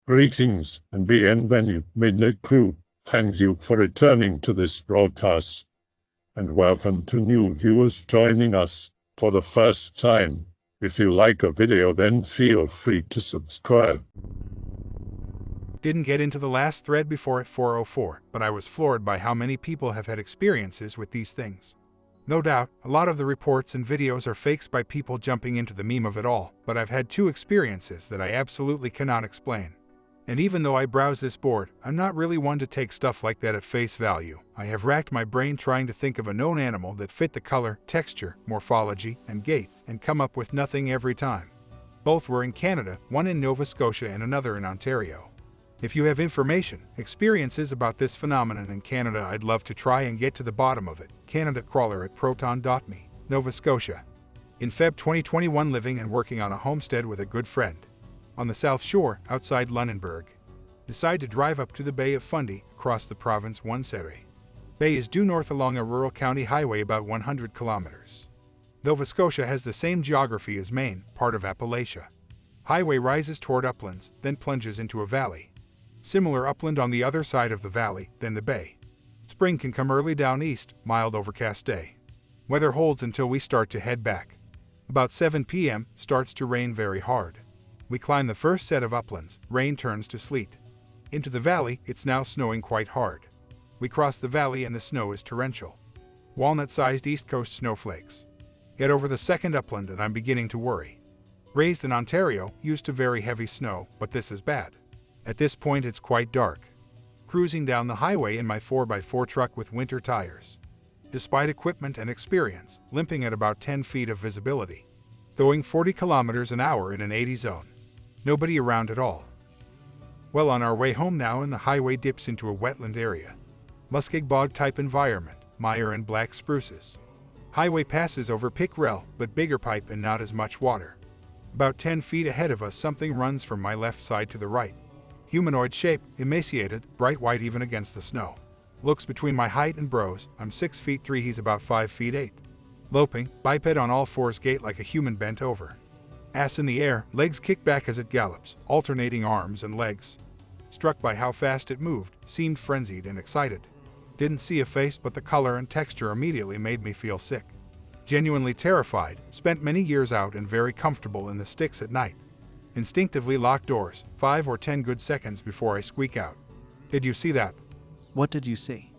Greetings and bienvenue, Midnight Crew. Thank you for returning to this broadcast, and welcome to new viewers joining us for the first time. If you like a video, then feel free to subscribe. Didn't get into the last thread before at 4:04, but I was floored by how many people have had experiences with these things. No doubt, a lot of the reports and videos are fakes by people jumping into the meme of it all, but I've had two experiences that I absolutely cannot explain. And even though I browse this board, I'm not really one to take stuff like that at face value. I have racked my brain trying to think of a known animal that fit the color, texture, morphology, and gait, and come up with nothing every time. Both were in Canada, one in Nova Scotia and another in Ontario. If you have information, experiences about this phenomenon in Canada, I'd love to try and get to the bottom of it. CanadaCrawler@proton.me, Nova Scotia. In Feb 2021, living and working on a homestead with a good friend on the South Shore, outside Lunenburg. Decide to drive up to the Bay of Fundy, across the province one Surrey. Bay is due north along a rural county highway about 100 kilometers. Nova Scotia has the same geography as Maine, part of Appalachia. Highway rises toward uplands, then plunges into a valley. Similar upland on the other side of the valley, then the bay. Spring can come early down east, mild overcast day. Weather holds until we start to head back. About 7 p.m., starts to rain very hard. We climb the first set of uplands, rain turns to sleet. Into the valley, it's now snowing quite hard. We cross the valley and the snow is torrential. Walnut-sized East Coast snowflakes. Get over the second upland and I'm beginning to worry. Raised in Ontario, used to very heavy snow, but this is bad. At this point it's quite dark. Cruising down the highway in my 4x4 truck with winter tires. Despite equipment and experience, limping at about 10 feet of visibility. Going 40 kilometers an hour in an 80 zone. Nobody around at all. Well, on our way home now, and the highway dips into a wetland area. Muskeg bog type environment, mire and black spruces. Highway passes over pickerel, but bigger pipe and not as much water. About 10 feet ahead of us, something runs from my left side to the right. Humanoid shape, emaciated, bright white even against the snow. Looks between my height and brows. I'm 6 feet 3, he's about 5 feet 8. Loping, biped on all fours, gait like a human bent over. Ass in the air, legs kick back as it gallops, alternating arms and legs. Struck by how fast it moved, seemed frenzied and excited. Didn't see a face, but the color and texture immediately made me feel sick. Genuinely terrified, spent many years out and very comfortable in the sticks at night. Instinctively lock doors, 5 or 10 good seconds before I squeak out. Did you see that? What did you see?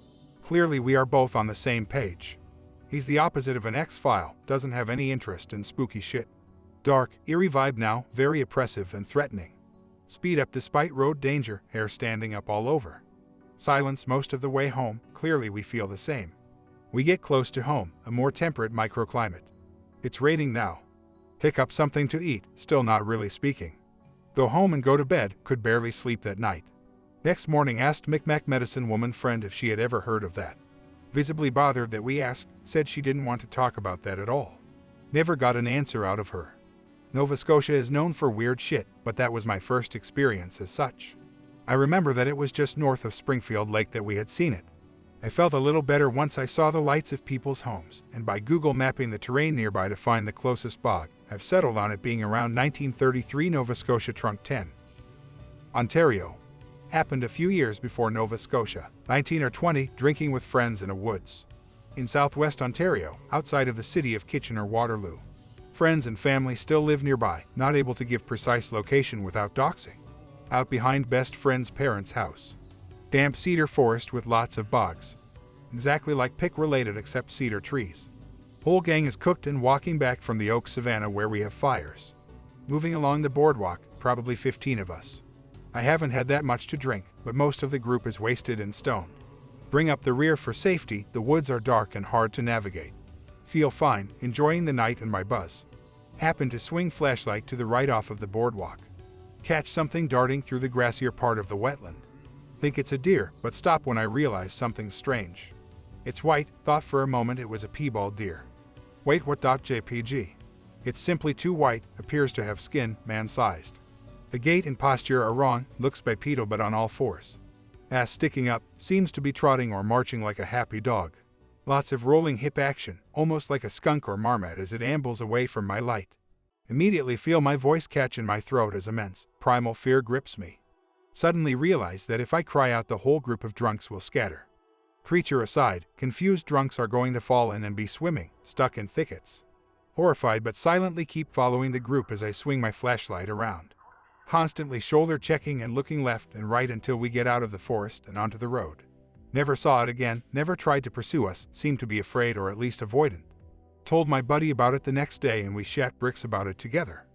Clearly we are both on the same page. He's the opposite of an X-file, doesn't have any interest in spooky shit. Dark, eerie vibe now, very oppressive and threatening. Speed up despite road danger, hair standing up all over. Silence most of the way home, clearly we feel the same. We get close to home, a more temperate microclimate. It's raining now. Pick up something to eat, still not really speaking. Go home and go to bed, could barely sleep that night. Next morning asked Micmac medicine woman friend if she had ever heard of that. Visibly bothered that we asked, said she didn't want to talk about that at all. Never got an answer out of her. Nova Scotia is known for weird shit, but that was my first experience as such. I remember that it was just north of Springfield Lake that we had seen it. I felt a little better once I saw the lights of people's homes, and by Google mapping the terrain nearby to find the closest bog, I've settled on it being around 1933 Nova Scotia Trunk 10. Ontario. Happened a few years before Nova Scotia, 19 or 20, drinking with friends in a woods. In southwest Ontario, outside of the city of Kitchener-Waterloo. Friends and family still live nearby, not able to give precise location without doxing. Out behind best friend's parents' house. Damp cedar forest with lots of bogs. Exactly like pick-related except cedar trees. Whole gang is cooked and walking back from the oak savanna where we have fires. Moving along the boardwalk, probably 15 of us. I haven't had that much to drink, but most of the group is wasted and stoned. Bring up the rear for safety, the woods are dark and hard to navigate. Feel fine, enjoying the night and my buzz. Happen to swing flashlight to the right off of the boardwalk. Catch something darting through the grassier part of the wetland. Think it's a deer, but stop when I realize something's strange. It's white, thought for a moment it was a piebald deer. Wait, what? JPG. It's simply too white, appears to have skin, man-sized. The gait and posture are wrong, looks bipedal but on all fours. Ass sticking up, seems to be trotting or marching like a happy dog. Lots of rolling hip action, almost like a skunk or marmot as it ambles away from my light. Immediately feel my voice catch in my throat as immense, primal fear grips me. Suddenly realize that if I cry out, the whole group of drunks will scatter. Creature aside, confused drunks are going to fall in and be swimming, stuck in thickets. Horrified but silently keep following the group as I swing my flashlight around, constantly shoulder checking and looking left and right until we get out of the forest and onto the road. Never saw it again, never tried to pursue us, seemed to be afraid or at least avoidant. Told my buddy about it the next day and we shat bricks about it together.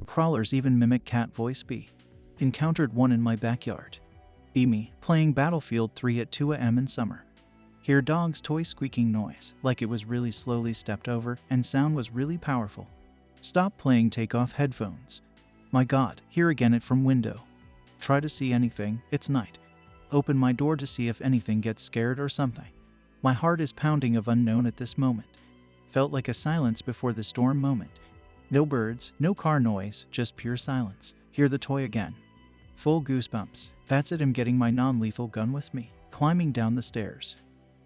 Crawlers even mimic cat voice B. Encountered one in my backyard. Be me, playing Battlefield 3 at 2 a.m. in summer. Hear dog's toy squeaking noise, like it was really slowly stepped over, and sound was really powerful. Stop playing, take off headphones. My God, hear again it from window. Try to see anything, it's night. Open my door to see if anything gets scared or something. My heart is pounding of unknown at this moment. Felt like a silence before the storm moment. No birds, no car noise, just pure silence. Hear the toy again. Full goosebumps. That's it, I'm getting my non-lethal gun with me, climbing down the stairs.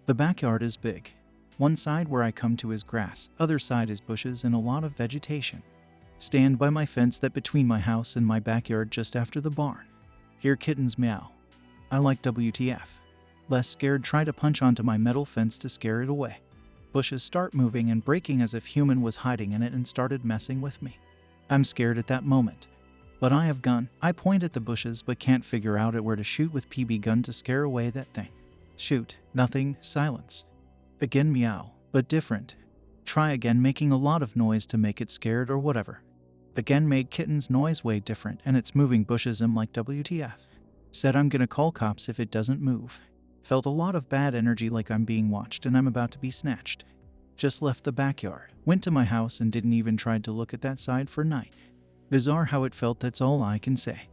The backyard is big. One side where I come to is grass, other side is bushes and a lot of vegetation. Stand by my fence that between my house and my backyard just after the barn. Hear kittens meow. I like WTF. Less scared, try to punch onto my metal fence to scare it away. Bushes start moving and breaking as if human was hiding in it and started messing with me. I'm scared at that moment. But I have gun. I point at the bushes but can't figure out at where to shoot with PB gun to scare away that thing. Shoot. Nothing. Silence. Again meow, but different. Try again, making a lot of noise to make it scared or whatever. Again made kitten's noise way different and it's moving bushes. I'm like WTF. Said I'm gonna call cops if it doesn't move. Felt a lot of bad energy like I'm being watched and I'm about to be snatched. Just left the backyard. Went to my house and didn't even try to look at that side for night. Bizarre how it felt, that's all I can say.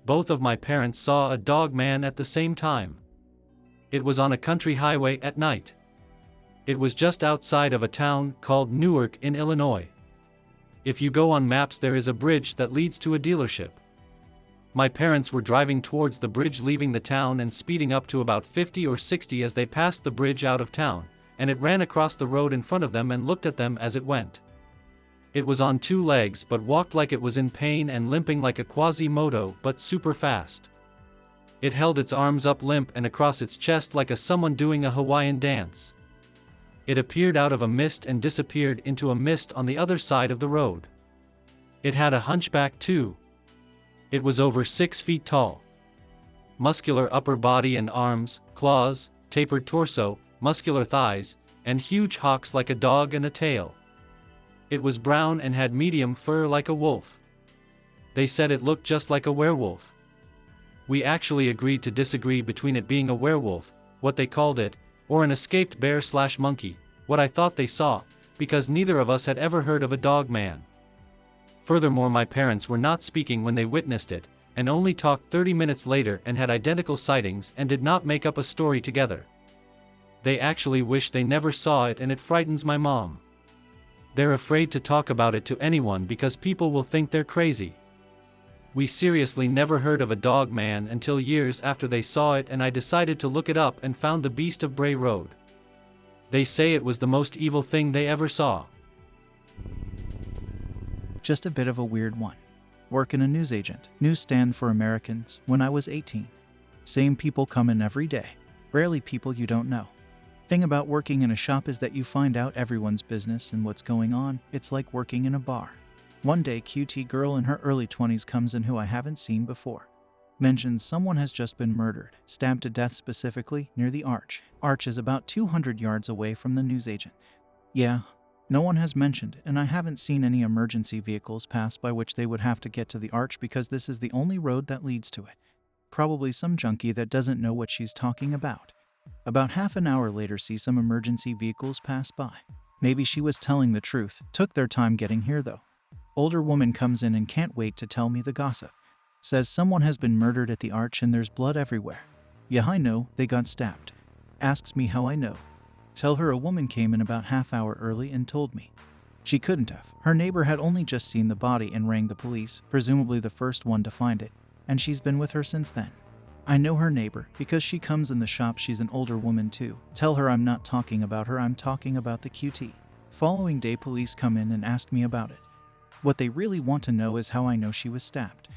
Both of my parents saw a Dogman at the same time. It was on a country highway at night. It was just outside of a town called Newark in Illinois. If you go on maps, there is a bridge that leads to a dealership. My parents were driving towards the bridge, leaving the town and speeding up to about 50 or 60 as they passed the bridge out of town, and it ran across the road in front of them and looked at them as it went. It was on two legs but walked like it was in pain and limping like a Quasimodo, but super fast. It held its arms up limp and across its chest like someone doing a Hawaiian dance. It appeared out of a mist and disappeared into a mist on the other side of the road. It had a hunchback too. It was over 6 feet tall. Muscular upper body and arms, claws, tapered torso, muscular thighs, and huge hocks like a dog and a tail. It was brown and had medium fur like a wolf. They said it looked just like a werewolf. We actually agreed to disagree between it being a werewolf, what they called it, or an escaped bear/monkey, what I thought they saw, because neither of us had ever heard of a Dogman. Furthermore, my parents were not speaking when they witnessed it, and only talked 30 minutes later and had identical sightings and did not make up a story together. They actually wish they never saw it, and it frightens my mom. They're afraid to talk about it to anyone because people will think they're crazy. We seriously never heard of a Dogman until years after they saw it, and I decided to look it up and found the Beast of Bray Road. They say it was the most evil thing they ever saw. Just a bit of a weird one. Work in a newsagent, newsstand for Americans, when I was 18. Same people come in every day. Rarely people you don't know. Thing about working in a shop is that you find out everyone's business and what's going on. It's like working in a bar. One day, QT girl in her early 20s comes in who I haven't seen before. Mentions someone has just been murdered, stabbed to death, specifically near the arch. Arch is about 200 yards away from the newsagent. Yeah, no one has mentioned, and I haven't seen any emergency vehicles pass by which they would have to get to the arch because this is the only road that leads to it. Probably some junkie that doesn't know what she's talking about. About half an hour later, see some emergency vehicles pass by. Maybe she was telling the truth, took their time getting here though. Older woman comes in and can't wait to tell me the gossip. Says someone has been murdered at the arch and there's blood everywhere. Yeah, I know, they got stabbed. Asks me how I know. Tell her a woman came in about half hour early and told me. She couldn't have. Her neighbor had only just seen the body and rang the police, presumably the first one to find it, and she's been with her since then. I know her neighbor because she comes in the shop. She's an older woman too. Tell her I'm not talking about her, I'm talking about the QT. Following day, police come in and ask me about it. What they really want to know is how I know she was stabbed.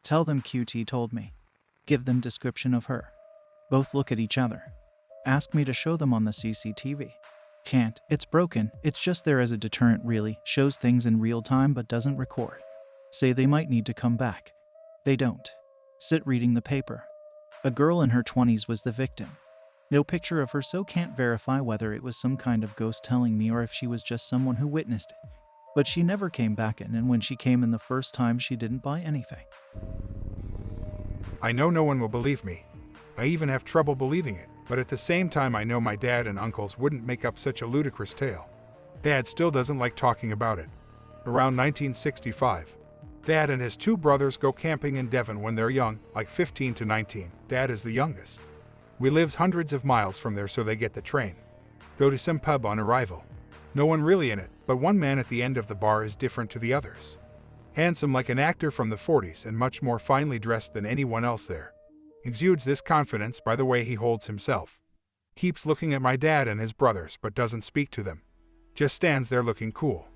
Tell them QT told me. Give them description of her. Both look at each other. Ask me to show them on the CCTV. Can't. It's broken. It's just there as a deterrent really. Shows things in real time but doesn't record. Say they might need to come back. They don't. Sit reading the paper. A girl in her 20s was the victim. No picture of her, so can't verify whether it was some kind of ghost telling me or if she was just someone who witnessed it. But she never came back in, and when she came in the first time she didn't buy anything. I know no one will believe me. I even have trouble believing it, but at the same time I know my dad and uncles wouldn't make up such a ludicrous tale. Dad still doesn't like talking about it. Around 1965, Dad and his two brothers go camping in Devon when they're young, like 15 to 19. Dad is the youngest. We lives hundreds of miles from there, so they get the train. Go to some pub on arrival. No one really in it, but one man at the end of the bar is different to the others. Handsome like an actor from the 40s and much more finely dressed than anyone else there. Exudes this confidence by the way he holds himself. Keeps looking at my dad and his brothers but doesn't speak to them. Just stands there looking cool.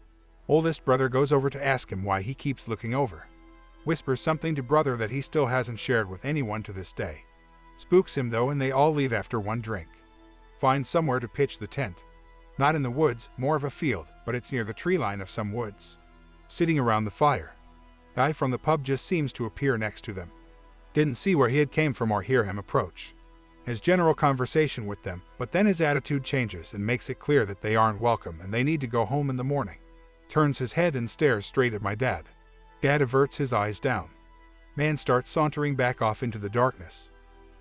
Oldest brother goes over to ask him why he keeps looking over. Whispers something to brother that he still hasn't shared with anyone to this day. Spooks him though, and they all leave after one drink. Find somewhere to pitch the tent. Not in the woods, more of a field, but it's near the tree line of some woods. Sitting around the fire. Guy from the pub just seems to appear next to them. Didn't see where he had came from or hear him approach. His general conversation with them, but then his attitude changes and makes it clear that they aren't welcome and they need to go home in the morning. Turns his head and stares straight at my dad. Dad averts his eyes down. Man starts sauntering back off into the darkness.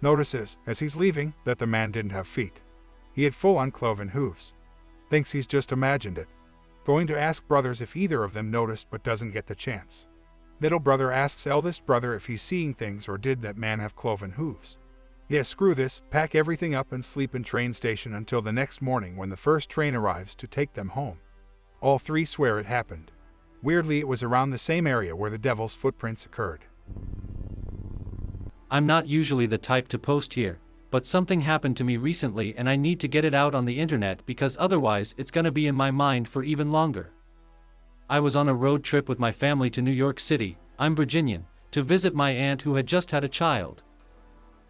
Notices, as he's leaving, that the man didn't have feet. He had full uncloven hooves. Thinks he's just imagined it. Going to ask brothers if either of them noticed but doesn't get the chance. Middle brother asks eldest brother if he's seeing things or did that man have cloven hooves. Yeah, screw this, pack everything up and sleep in train station until the next morning when the first train arrives to take them home. All three swear it happened. Weirdly, it was around the same area where the devil's footprints occurred. I'm not usually the type to post here, but something happened to me recently and I need to get it out on the internet because otherwise it's gonna be in my mind for even longer. I was on a road trip with my family to New York City, I'm Virginian, to visit my aunt who had just had a child.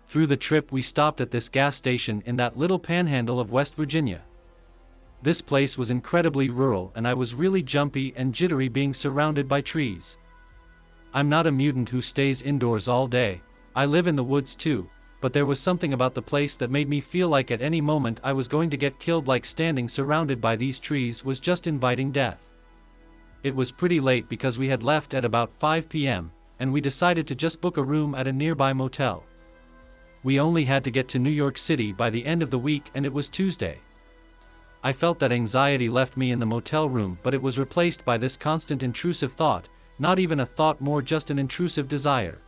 Through the trip we stopped at this gas station in that little panhandle of West Virginia. This place was incredibly rural and I was really jumpy and jittery being surrounded by trees. I'm not a mutant who stays indoors all day, I live in the woods too, but there was something about the place that made me feel like at any moment I was going to get killed, like standing surrounded by these trees was just inviting death. It was pretty late because we had left at about 5 p.m., and we decided to just book a room at a nearby motel. We only had to get to New York City by the end of the week and it was Tuesday. I felt that anxiety left me in the motel room, but it was replaced by this constant intrusive thought, not even a thought, more just an intrusive desire.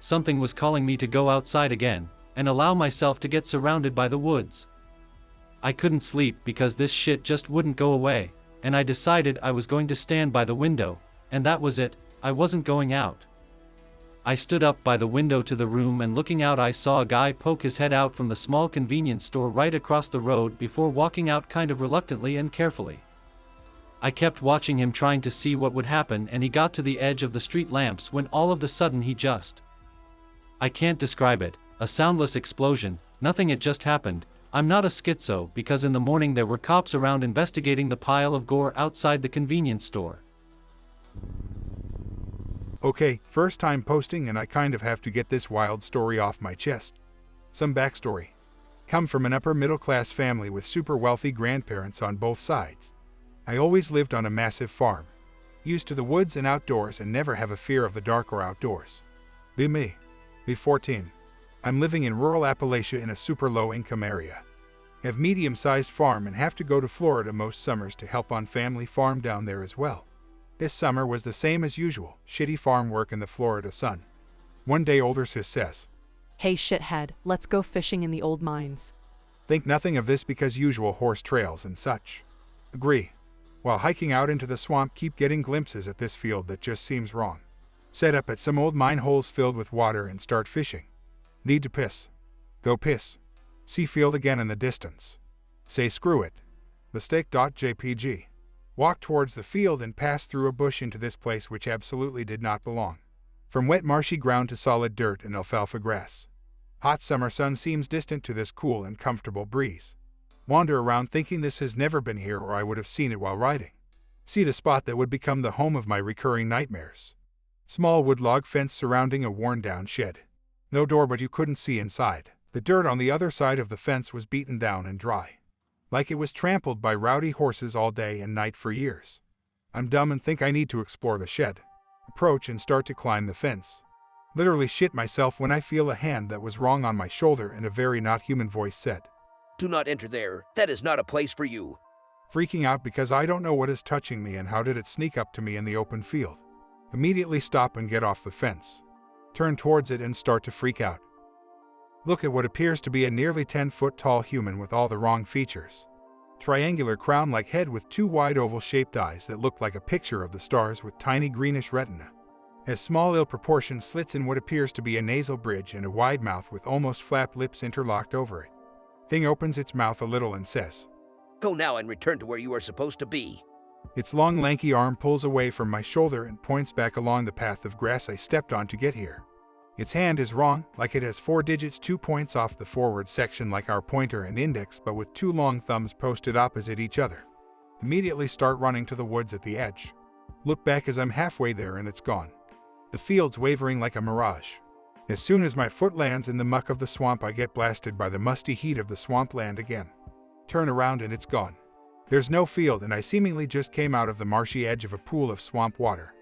Something was calling me to go outside again, and allow myself to get surrounded by the woods. I couldn't sleep because this shit just wouldn't go away, and I decided I was going to stand by the window, and that was it, I wasn't going out. I stood up by the window to the room and looking out I saw a guy poke his head out from the small convenience store right across the road before walking out kind of reluctantly and carefully. I kept watching him trying to see what would happen, and he got to the edge of the street lamps when all of a sudden he just... I can't describe it, a soundless explosion, nothing, it just happened. I'm not a schizo because in the morning there were cops around investigating the pile of gore outside the convenience store. Okay, first time posting and I kind of have to get this wild story off my chest. Some backstory. Come from an upper middle class family with super wealthy grandparents on both sides. I always lived on a massive farm. Used to the woods and outdoors and never have a fear of the dark or outdoors. Be me. Be 14. I'm living in rural Appalachia in a super low income area. Have medium-sized farm and have to go to Florida most summers to help on family farm down there as well. This summer was the same as usual, shitty farm work in the Florida sun. One day older sis says, "Hey shithead, let's go fishing in the old mines." Think nothing of this because usual horse trails and such. Agree. While hiking out into the swamp keep getting glimpses at this field that just seems wrong. Set up at some old mine holes filled with water and start fishing. Need to piss. Go piss. See field again in the distance. Say screw it. Mistake.jpg. walked towards the field and passed through a bush into this place which absolutely did not belong. From wet marshy ground to solid dirt and alfalfa grass. Hot summer sun seems distant to this cool and comfortable breeze. Wander around thinking this has never been here or I would have seen it while riding. See the spot that would become the home of my recurring nightmares. Small wood log fence surrounding a worn-down shed. No door, but you couldn't see inside. The dirt on the other side of the fence was beaten down and dry. Like it was trampled by rowdy horses all day and night for years. I'm dumb and think I need to explore the shed. Approach and start to climb the fence. Literally shit myself when I feel a hand that was wrong on my shoulder and a very not human voice said, "Do not enter there. That is not a place for you." Freaking out because I don't know what is touching me and how did it sneak up to me in the open field. Immediately stop and get off the fence. Turn towards it and start to freak out. Look at what appears to be a nearly 10-foot tall human with all the wrong features. Triangular crown-like head with two wide oval-shaped eyes that look like a picture of the stars with tiny greenish retina. Has small ill-proportioned slits in what appears to be a nasal bridge and a wide mouth with almost flapped lips interlocked over it. Thing opens its mouth a little and says, "Go now and return to where you are supposed to be." Its long lanky arm pulls away from my shoulder and points back along the path of grass I stepped on to get here. Its hand is wrong, like it has 4 digits 2 points off the forward section like our pointer and index, but with 2 long thumbs posted opposite each other. Immediately start running to the woods at the edge. Look back as I'm halfway there and it's gone. The field's wavering like a mirage. As soon as my foot lands in the muck of the swamp, I get blasted by the musty heat of the swampland again. Turn around and it's gone. There's no field and I seemingly just came out of the marshy edge of a pool of swamp water.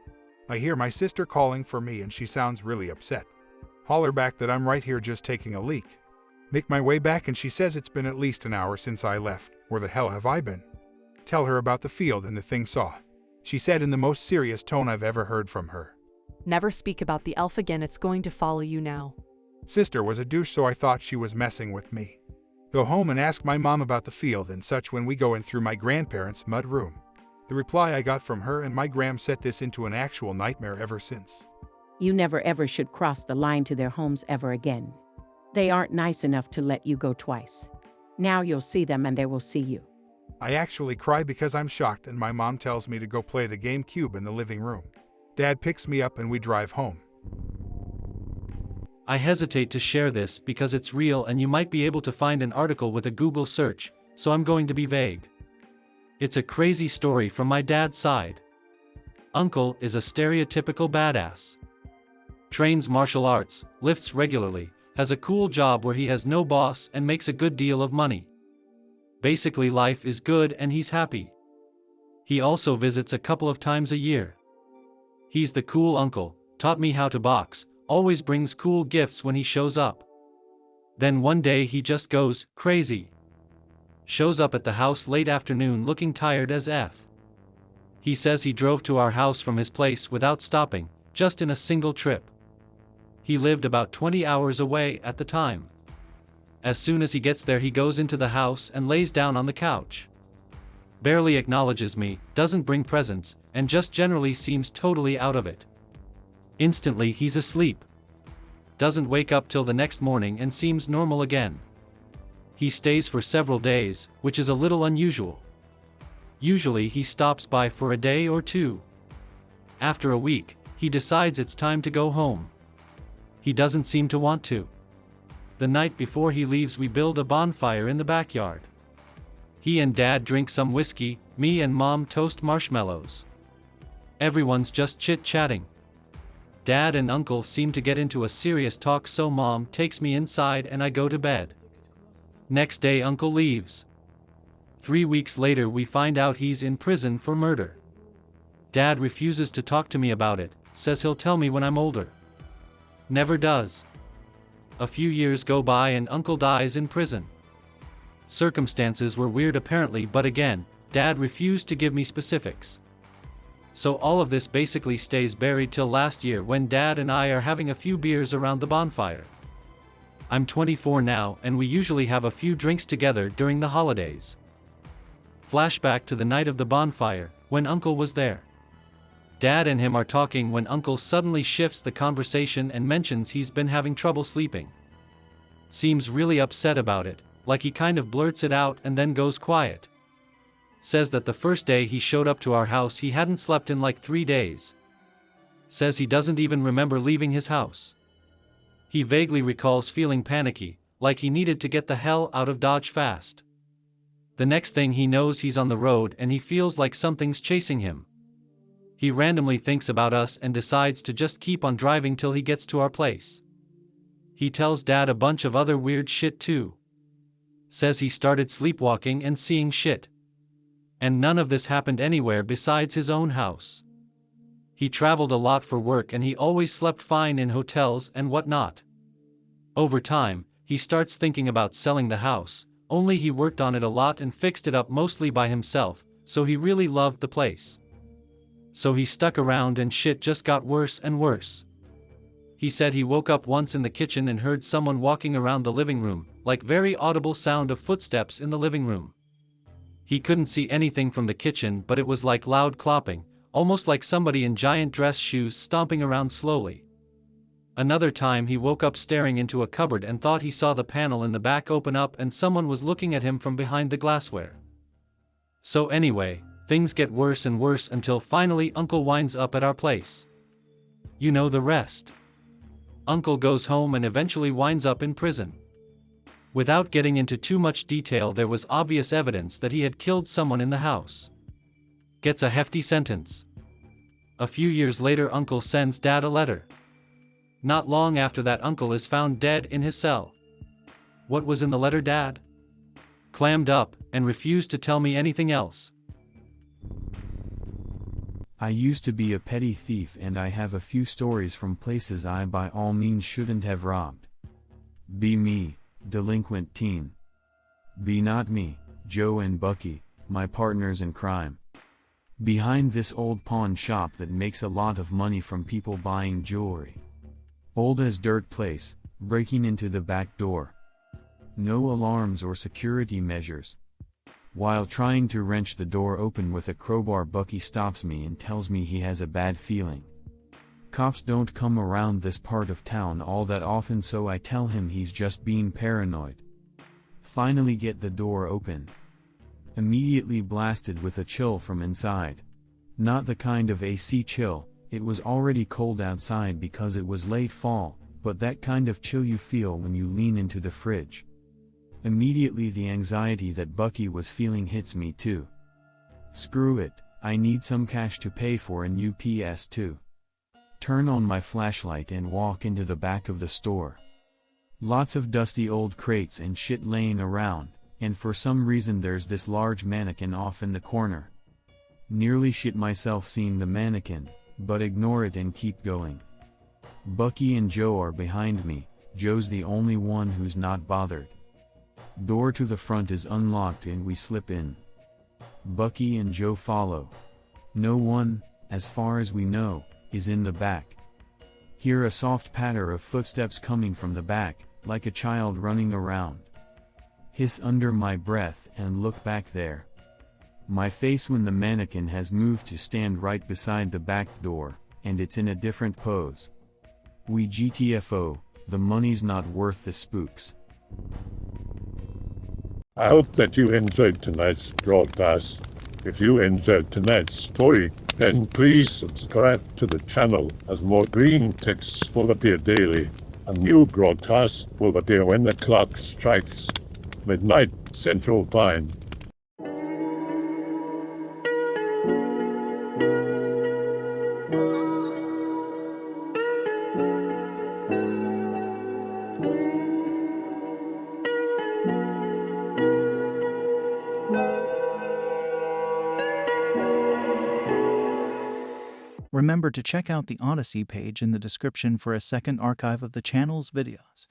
I hear my sister calling for me and she sounds really upset. Holler back that I'm right here just taking a leak. Make my way back and she says it's been at least an hour since I left. Where the hell have I been? Tell her about the field and the thing saw. She said in the most serious tone I've ever heard from her. Never speak about the elf again, it's going to follow you now. Sister was a douche, so I thought she was messing with me. Go home and ask my mom about the field and such when we go in through my grandparents' mud room. The reply I got from her and my gram set this into an actual nightmare ever since. You never ever should cross the line to their homes ever again. They aren't nice enough to let you go twice. Now you'll see them and they will see you. I actually cry because I'm shocked and my mom tells me to go play the GameCube in the living room. Dad picks me up and we drive home. I hesitate to share this because it's real and you might be able to find an article with a Google search, so I'm going to be vague. It's a crazy story from my dad's side. Uncle is a stereotypical badass. Trains martial arts, lifts regularly, has a cool job where he has no boss and makes a good deal of money. Basically life is good and he's happy. He also visits a couple of times a year. He's the cool uncle, taught me how to box, always brings cool gifts when he shows up. Then one day he just goes crazy. Shows up at the house late afternoon looking tired as F. He says he drove to our house from his place without stopping, just in a single trip. He lived about 20 hours away at the time. As soon as he gets there, he goes into the house and lays down on the couch. Barely acknowledges me, doesn't bring presents, and just generally seems totally out of it. Instantly he's asleep. Doesn't wake up till the next morning and seems normal again. He stays for several days, which is a little unusual. Usually he stops by for a day or two. After a week, he decides it's time to go home. He doesn't seem to want to. The night before he leaves, we build a bonfire in the backyard. He and Dad drink some whiskey, me and Mom toast marshmallows. Everyone's just chit-chatting. Dad and Uncle seem to get into a serious talk, so Mom takes me inside and I go to bed. Next day Uncle leaves. 3 weeks later we find out he's in prison for murder. Dad refuses to talk to me about it, says he'll tell me when I'm older. Never does. A few years go by and Uncle dies in prison. Circumstances were weird apparently, but again, Dad refused to give me specifics. So all of this basically stays buried till last year when Dad and I are having a few beers around the bonfire. I'm 24 now and we usually have a few drinks together during the holidays. Flashback to the night of the bonfire, when Uncle was there. Dad and him are talking when Uncle suddenly shifts the conversation and mentions he's been having trouble sleeping. Seems really upset about it, like he kind of blurts it out and then goes quiet. Says that the first day he showed up to our house he hadn't slept in like 3 days. Says he doesn't even remember leaving his house. He vaguely recalls feeling panicky, like he needed to get the hell out of Dodge fast. The next thing he knows he's on the road and he feels like something's chasing him. He randomly thinks about us and decides to just keep on driving till he gets to our place. He tells Dad a bunch of other weird shit too. Says he started sleepwalking and seeing shit. And none of this happened anywhere besides his own house. He traveled a lot for work and he always slept fine in hotels and whatnot. Over time, he starts thinking about selling the house, only he worked on it a lot and fixed it up mostly by himself, so he really loved the place. So he stuck around and shit just got worse and worse. He said he woke up once in the kitchen and heard someone walking around the living room, like very audible sound of footsteps in the living room. He couldn't see anything from the kitchen, but it was like loud clopping, almost like somebody in giant dress shoes stomping around slowly. Another time he woke up staring into a cupboard and thought he saw the panel in the back open up and someone was looking at him from behind the glassware. So anyway, things get worse and worse until finally Uncle winds up at our place. You know the rest. Uncle goes home and eventually winds up in prison. Without getting into too much detail, there was obvious evidence that he had killed someone in the house. Gets a hefty sentence. A few years later, Uncle sends Dad a letter. Not long after that, Uncle is found dead in his cell. What was in the letter, Dad? Clammed up and refused to tell me anything else. I used to be a petty thief and I have a few stories from places I by all means shouldn't have robbed. Be me, delinquent teen. Be not me, Joe and Bucky, my partners in crime. Behind this old pawn shop that makes a lot of money from people buying jewelry. Old as dirt place, breaking into the back door. No alarms or security measures. While trying to wrench the door open with a crowbar, Bucky stops me and tells me he has a bad feeling. Cops don't come around this part of town all that often, so I tell him he's just being paranoid. Finally get the door open. Immediately blasted with a chill from inside. Not the kind of AC chill, it was already cold outside because it was late fall, but that kind of chill you feel when you lean into the fridge. Immediately the anxiety that Bucky was feeling hits me too. Screw it, I need some cash to pay for a new PS2. Turn on my flashlight and walk into the back of the store. Lots of dusty old crates and shit laying around, and for some reason there's this large mannequin off in the corner. Nearly shit myself seeing the mannequin, but ignore it and keep going. Bucky and Joe are behind me. Joe's the only one who's not bothered. Door to the front is unlocked and we slip in. Bucky and Joe follow. No one, as far as we know, is in the back. Hear a soft patter of footsteps coming from the back, like a child running around. Hiss under my breath and look back there. My face when the mannequin has moved to stand right beside the back door, and it's in a different pose. We GTFO, the money's not worth the spooks. I hope that you enjoyed tonight's broadcast. If you enjoyed tonight's story, then please subscribe to the channel, as more green texts will appear daily. A new broadcast will appear when the clock strikes midnight Central Time. Remember to check out the Odyssey page in the description for a second archive of the channel's videos.